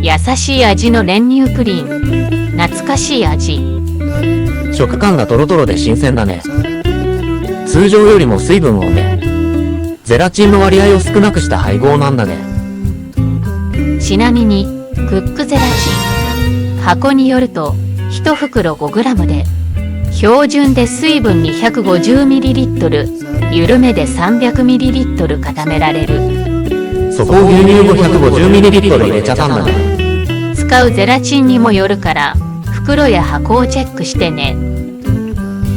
優しい味の練乳プリン。懐かしい味。食感がトロトロで新鮮だね。通常よりも水分多め。ゼラチンの割合を少なくした配合なんだね。ちなみに、クックゼラチン。箱によると、1袋 5g で、標準で水分 250ml、緩めで 300ml 固められる。そこを牛乳を 150ml 入れちゃったんだね。使うゼラチンにもよるから、袋や箱をチェックしてね。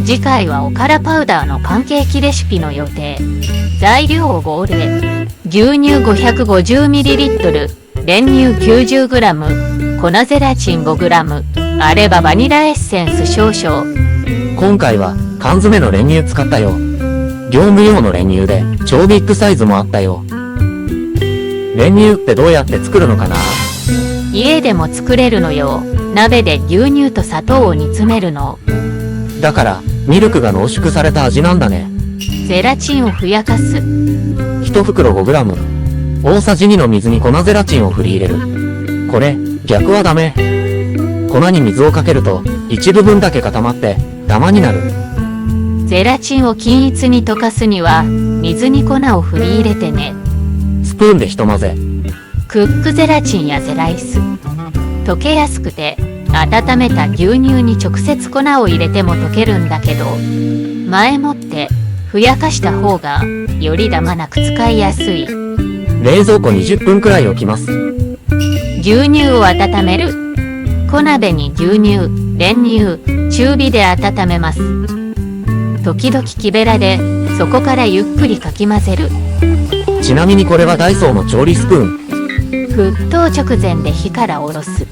次回はおからパウダーのパンケーキレシピの予定。材料を号令。牛乳 550ml、練乳 90g、粉ゼラチン 5g、あればバニラエッセンス少々。今回は缶詰の練乳使ったよ。業務用の練乳で超ビッグサイズもあったよ。練乳ってどうやって作るのかな？家でも作れるのよ。鍋で牛乳と砂糖を煮詰めるの。だからミルクが濃縮された味なんだね。ゼラチンをふやかす。1袋 5g、大さじ2の水に粉ゼラチンを振り入れる。これ逆はダメ。粉に水をかけると一部分だけ固まってダマになる。ゼラチンを均一に溶かすには水に粉を振り入れてね。スプーンでひと混ぜ。クックゼラチンやゼライス。溶けやすくて温めた牛乳に直接粉を入れても溶けるんだけど、前もってふやかした方がよりダマなく使いやすい。冷蔵庫20分くらい置きます。牛乳を温める。小鍋に牛乳、練乳、中火で温めます。時々木べらでそこからゆっくりかき混ぜる。ちなみにこれはダイソーの調理スプーン。沸騰直前で火から下ろす。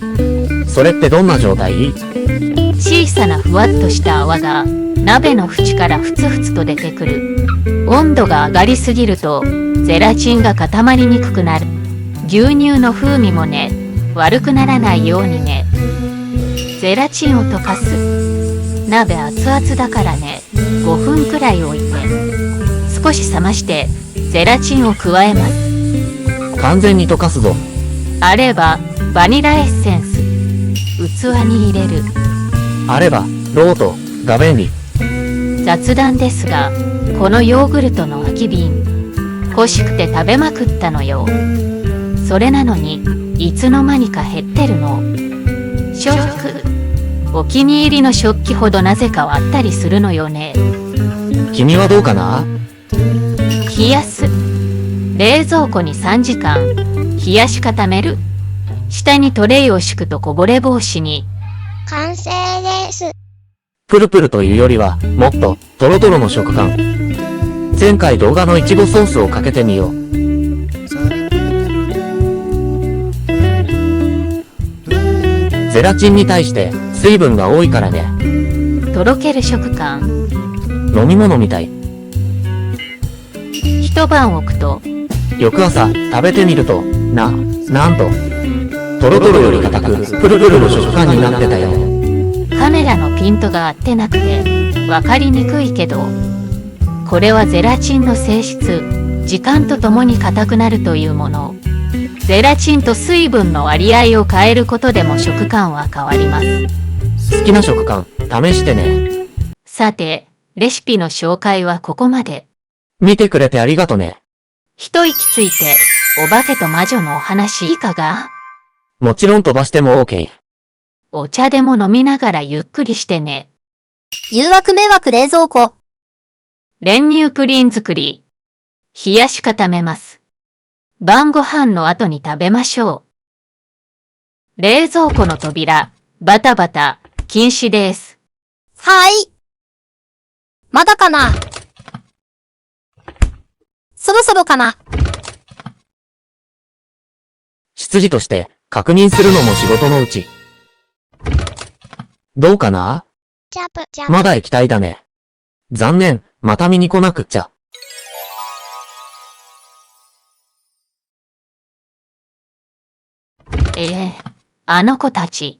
それってどんな状態？小さなふわっとした泡が鍋の縁からふつふつと出てくる。温度が上がりすぎるとゼラチンが固まりにくくなる。牛乳の風味もね、悪くならないようにね。ゼラチンを溶かす。鍋熱々だからね、5分くらい置いて少し冷ましてゼラチンを加えます。完全に溶かすぞ。あればバニラエッセンス。器に入れる。あればロートが便利。雑談ですが、このヨーグルトの空き瓶欲しくて食べまくったのよ。それなのにいつの間にか減ってるの。ショック。お気に入りの食器ほどなぜか割ったりするのよね。君はどうかな？冷やす。冷蔵庫に3時間冷やし固める。下にトレイを敷くとこぼれ防止に。完成です。プルプルというよりはもっとトロトロの食感。前回動画のいちごソースをかけてみよう。ゼラチンに対して水分が多いからね。とろける食感。飲み物みたい。一晩置くと翌朝食べてみるとなんとトロトロより硬くプルプルの食感になってたよ。カメラのピントが合ってなくて分かりにくいけど、これはゼラチンの性質。時間とともに硬くなるというもの。ゼラチンと水分の割合を変えることでも食感は変わります。好きな食感試してね。さて、レシピの紹介はここまで。見てくれてありがとね。一息ついてお化けと魔女のお話いかが？もちろん飛ばしても OK。お茶でも飲みながらゆっくりしてね。誘惑迷惑冷蔵庫。練乳プリン作り。冷やし固めます。晩ご飯の後に食べましょう。冷蔵庫の扉、バタバタ、禁止です。はい。まだかな？そろそろかな？執事として確認するのも仕事のうち。どうかな？ジャブジャブ。まだ液体だね。残念、また見に来なくっちゃ。あの子たち、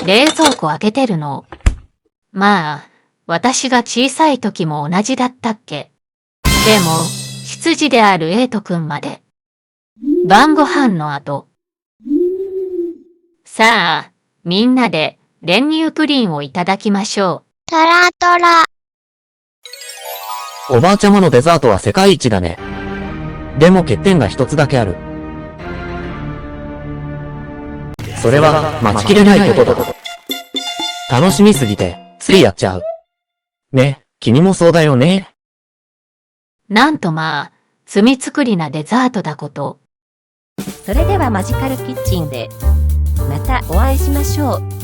冷蔵庫開けてるの。まあ、私が小さい時も同じだったっけ。でも、執事であるエイト君まで。晩ご飯の後。さあ、みんなで練乳プリンをいただきましょトラトラ。おばあちゃまのデザートは世界一だね。でも欠点が一つだけある。それは、待ちきれないことだ。楽しみすぎて、ついやっちゃう。ね、君もそうだよね。う。なんとまあ、罪作りなデザートだこと。それではマジカルキッチンでまたお会いしましょう。